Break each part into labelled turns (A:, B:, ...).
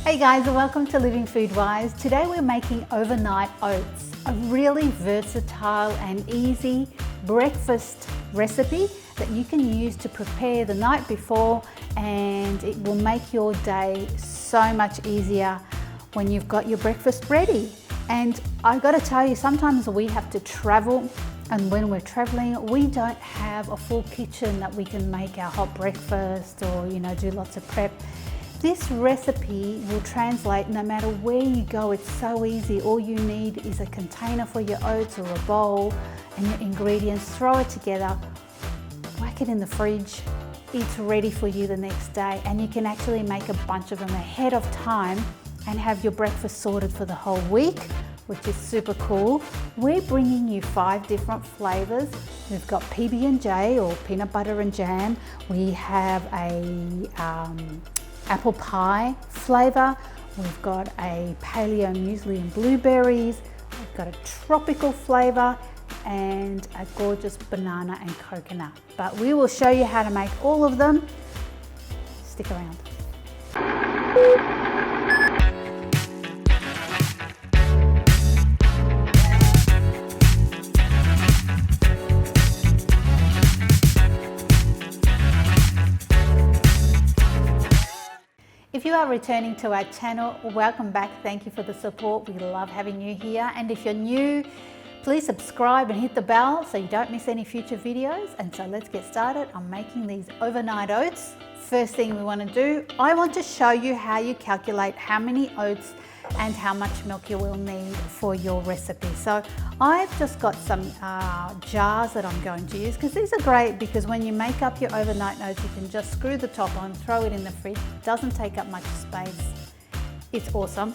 A: Hey guys, and welcome to Living Food Wise. Today we're making overnight oats, a really versatile and easy breakfast recipe that you can use to prepare the night before, and it will make your day so much easier when you've got your breakfast ready. And I've got to tell you, sometimes we have to travel, and when we're traveling we don't have a full kitchen that we can make our hot breakfast or do lots of prep. This recipe will translate no matter where you go. It's so easy. All you need is a container for your oats or a bowl and your ingredients. Throw it together, whack it in the fridge. It's ready for you the next day, and you can actually make a bunch of them ahead of time and have your breakfast sorted for the whole week, which is super cool. We're bringing you 5 different flavors. We've got PB&J or peanut butter and jam. We have a apple pie flavor. We've got a paleo muesli and blueberries. We've got a tropical flavor and a gorgeous banana and coconut. But we will show you how to make all of them. Stick around. If you are returning to our channel, welcome back. Thank you for the support. We love having you here. And if you're new, please subscribe and hit the bell so you don't miss any future videos. And so let's get started on making these overnight oats. First thing we want to do, I want to show you how you calculate how many oats and how much milk you will need for your recipe. So I've just got some jars that I'm going to use, because these are great because when you make up your overnight oats, you can just screw the top on, throw it in the fridge. It doesn't take up much space. It's awesome.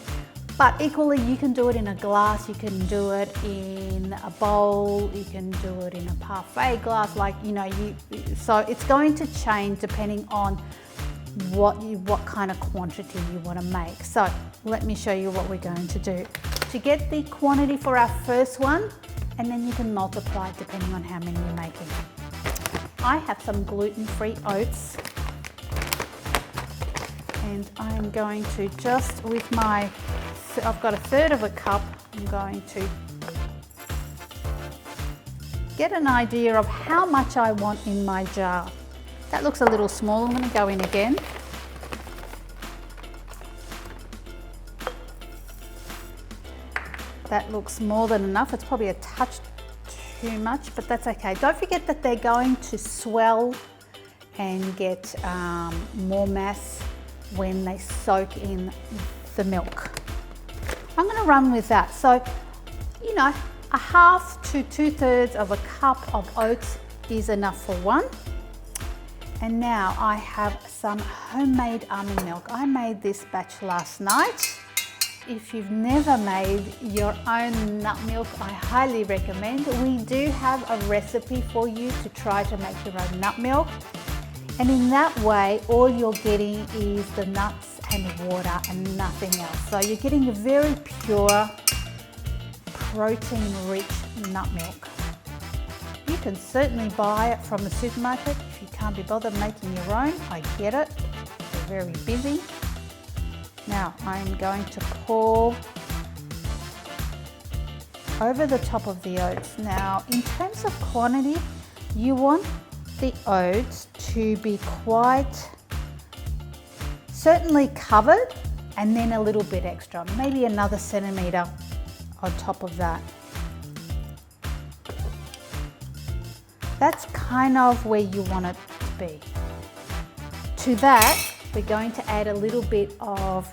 A: But equally, you can do it in a glass, you can do it in a bowl, you can do it in a parfait glass, so it's going to change depending on what kind of quantity you want to make. So let me show you what we're going to do. To get the quantity for our first one, and then you can multiply depending on how many you're making. I have some gluten-free oats, and I'm going to just with my, I've got 1/3 of a cup, I'm going to get an idea of how much I want in my jar. That looks a little small. I'm going to go in again. That looks more than enough. It's probably a touch too much, but that's okay. Don't forget that they're going to swell and get more mass when they soak in the milk. I'm going to run with that. So, a 1/2 to 2/3 of a cup of oats is enough for one. And now I have some homemade almond milk. I made this batch last night. If you've never made your own nut milk, I highly recommend. We do have a recipe for you to try to make your own nut milk. And in that way, all you're getting is the nuts and water and nothing else. So you're getting a very pure, protein-rich nut milk. You can certainly buy it from the supermarket if you can't be bothered making your own. I get it, they're very busy. Now I'm going to pour over the top of the oats. Now in terms of quantity, you want the oats to be quite certainly covered, and then a little bit extra, maybe another centimetre on top of that. That's kind of where you want it to be. To that, we're going to add a little bit of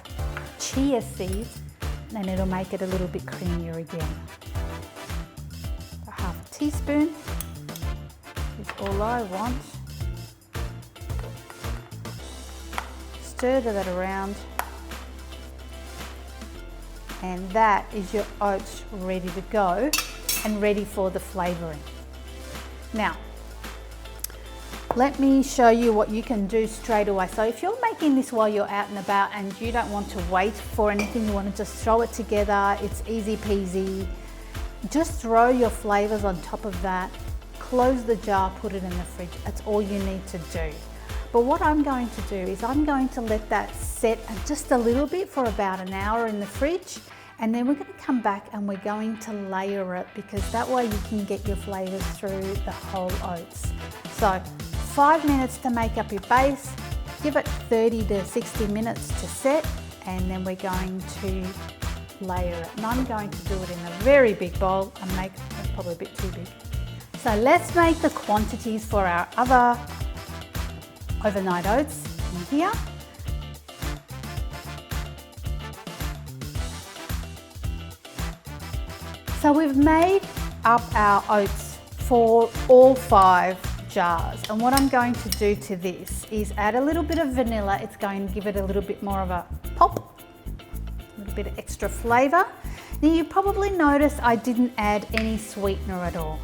A: chia seeds, and it'll make it a little bit creamier again. 1/2 teaspoon is all I want. Stir that around, and that is your oats ready to go and ready for the flavouring. Now, let me show you what you can do straight away. So if you're making this while you're out and about and you don't want to wait for anything, you want to just throw it together, it's easy peasy. Just throw your flavors on top of that, close the jar, put it in the fridge. That's all you need to do. But what I'm going to do is I'm going to let that set just a little bit for about an hour in the fridge, and then we're going to come back and we're going to layer it, because that way you can get your flavours through the whole oats. So 5 minutes to make up your base, give it 30 to 60 minutes to set, and then we're going to layer it. And I'm going to do it in a very big bowl and make it probably a bit too big. So let's make the quantities for our other overnight oats in here. So we've made up our oats for all 5 jars, and what I'm going to do to this is add a little bit of vanilla. It's going to give it a little bit more of a pop, a little bit of extra flavour. Now you probably noticed I didn't add any sweetener at all.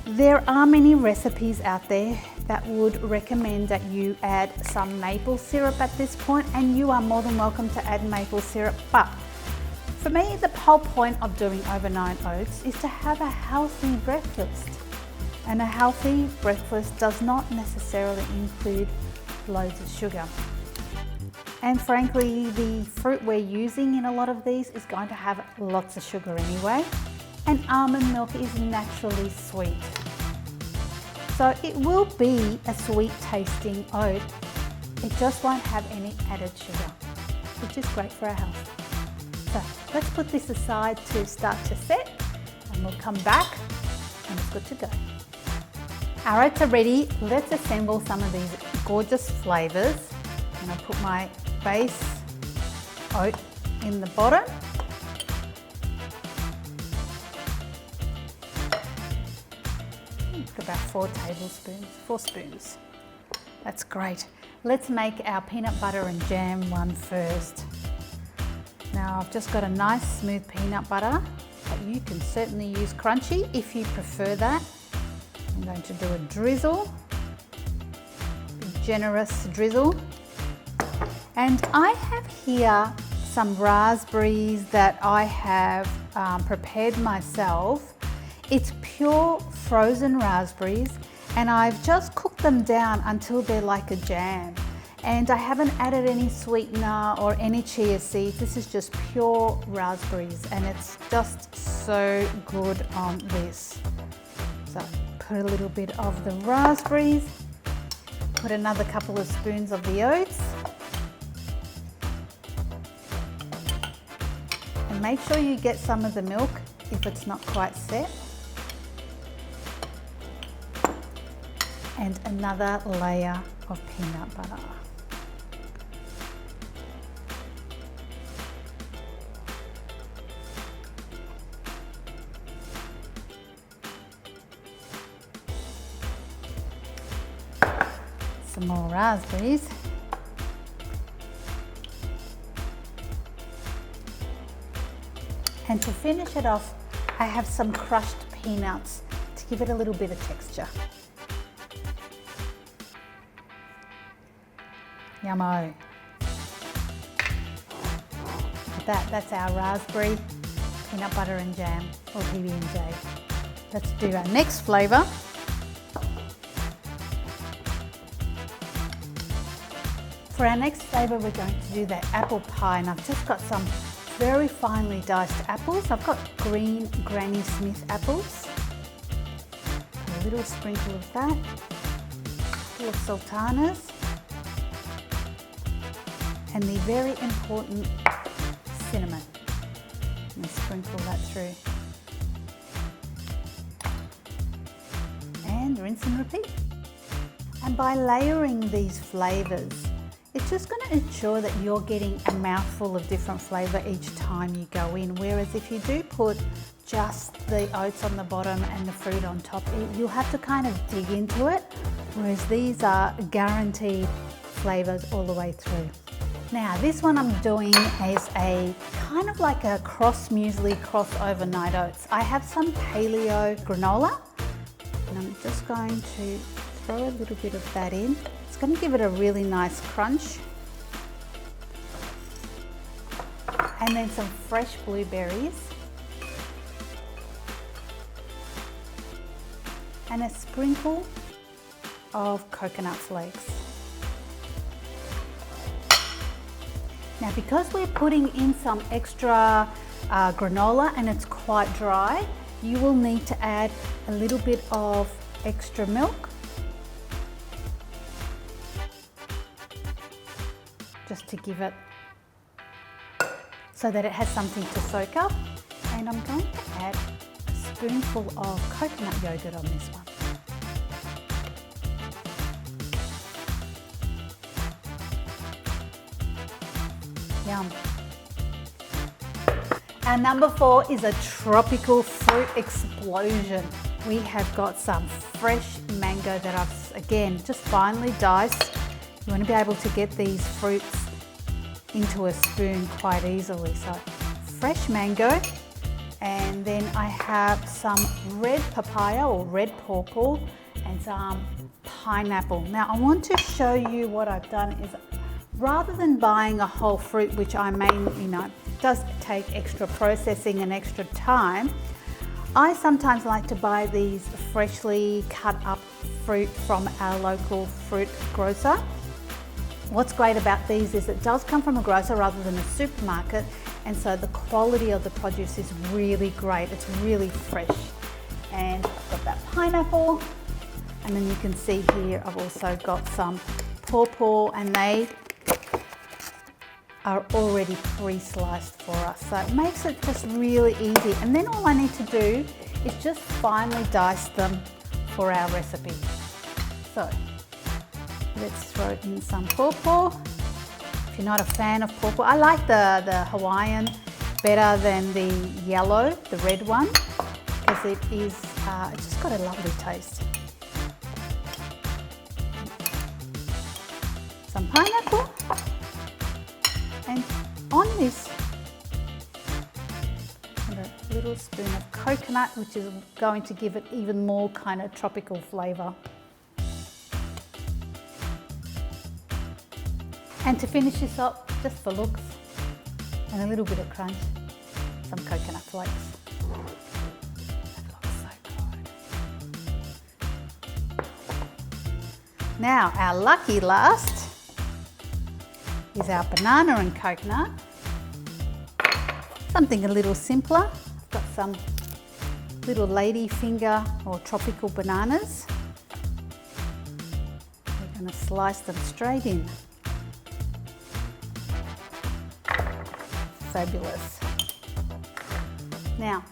A: There are many recipes out there that would recommend that you add some maple syrup at this point, and you are more than welcome to add maple syrup, but for me, the whole point of doing overnight oats is to have a healthy breakfast. And a healthy breakfast does not necessarily include loads of sugar. And frankly, the fruit we're using in a lot of these is going to have lots of sugar anyway. And almond milk is naturally sweet. So it will be a sweet tasting oat. It just won't have any added sugar, which is great for our health. So let's put this aside to start to set, and we'll come back and it's good to go. Our oats are ready. Let's assemble some of these gorgeous flavours. And I'll put my base oat in the bottom. Put about 4 spoons. That's great. Let's make our peanut butter and jam one first. Now I've just got a nice smooth peanut butter, but you can certainly use crunchy if you prefer that. I'm going to do a drizzle, a generous drizzle. And I have here some raspberries that I have prepared myself. It's pure frozen raspberries, and I've just cooked them down until they're like a jam. And I haven't added any sweetener or any chia seeds. This is just pure raspberries, and it's just so good on this. So put a little bit of the raspberries, put another couple of spoons of the oats, and make sure you get some of the milk if it's not quite set. And another layer of peanut butter. Some more raspberries. And to finish it off, I have some crushed peanuts to give it a little bit of texture. Yummo. Look at that, that's our raspberry peanut butter and jam, or PB&J. Let's do our next flavour. For our next flavour, we're going to do that apple pie, and I've just got some very finely diced apples. I've got green Granny Smith apples. A little sprinkle of that. A little Sultanas. And the very important cinnamon. And sprinkle that through. And rinse and repeat. And by layering these flavours, it's just going to ensure that you're getting a mouthful of different flavour each time you go in. Whereas if you do put just the oats on the bottom and the fruit on top, you'll have to kind of dig into it. Whereas these are guaranteed flavours all the way through. Now this one I'm doing is a kind of like a cross muesli, cross overnight oats. I have some paleo granola, and I'm just going to throw a little bit of that in. It's going to give it a really nice crunch. And then some fresh blueberries. And a sprinkle of coconut flakes. Now because we're putting in some extra granola and it's quite dry, you will need to add a little bit of extra milk. Just to give it, so that it has something to soak up. And I'm going to add a spoonful of coconut yogurt on this one. Yum. Our number 4 is a tropical fruit explosion. We have got some fresh mango that I've, again, just finely diced. You want to be able to get these fruits into a spoon quite easily. So fresh mango, and then I have some red papaya or red pawpaw and some pineapple. Now I want to show you what I've done is, rather than buying a whole fruit, which I may, does take extra processing and extra time, I sometimes like to buy these freshly cut up fruit from our local fruit grocer. What's great about these is it does come from a grocer rather than a supermarket, and so the quality of the produce is really great. It's really fresh. And I've got that pineapple, and then you can see here I've also got some pawpaw, and they are already pre-sliced for us, so it makes it just really easy. And then all I need to do is just finely dice them for our recipe. So let's throw in some pawpaw. If you're not a fan of pawpaw, I like the Hawaiian better than the yellow, the red one, because it's just got a lovely taste. Some pineapple. And on this, a little spoon of coconut, which is going to give it even more kind of tropical flavour. And to finish this up, just for looks and a little bit of crunch, some coconut flakes. That looks so good. Now, our lucky last is our banana and coconut. Something a little simpler. I've got some little lady finger or tropical bananas. We're going to slice them straight in. Fabulous. Now,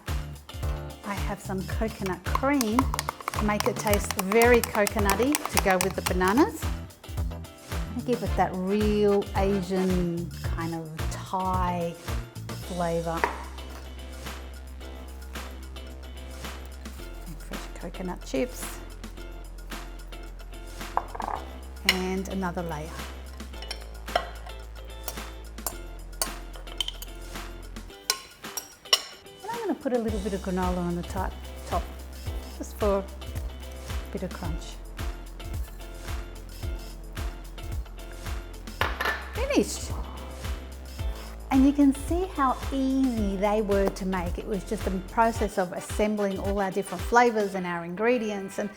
A: I have some coconut cream to make it taste very coconutty to go with the bananas. Give it that real Asian kind of Thai flavour. And fresh coconut chips. And another layer. And I'm going to put a little bit of granola on the top, just for a bit of crunch. Finished. And you can see how easy they were to make. It was just a process of assembling all our different flavors and our ingredients, and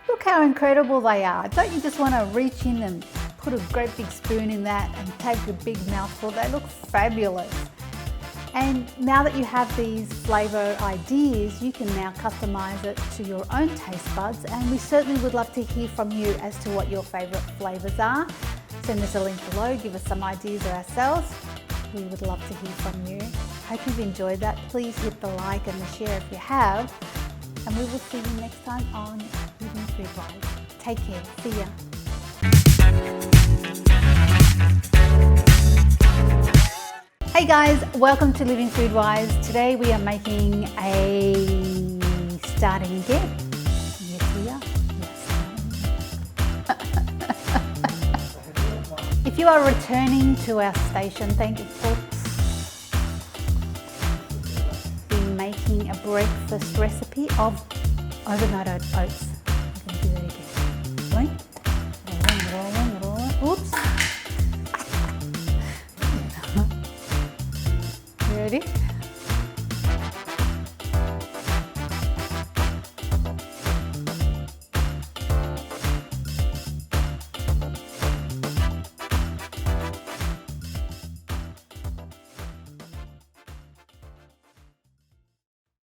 A: look how incredible they are. Don't you just want to reach in and put a great big spoon in that and take a big mouthful? They look fabulous. And now that you have these flavor ideas, you can now customize it to your own taste buds, and we certainly would love to hear from you as to what your favorite flavors are. Send us a link below, give us some ideas ourselves. We would love to hear from you. Hope you've enjoyed that. Please hit the like and the share if you have. And we will see you next time on Living Food Wise. Take care. See ya. Hey guys, welcome to Living Food Wise. Today we are making a starting again. Yes, we are. If you are returning to our station, thank you for being making a breakfast recipe of overnight oats. I'm going to do that again. Rolling. Oops. You ready?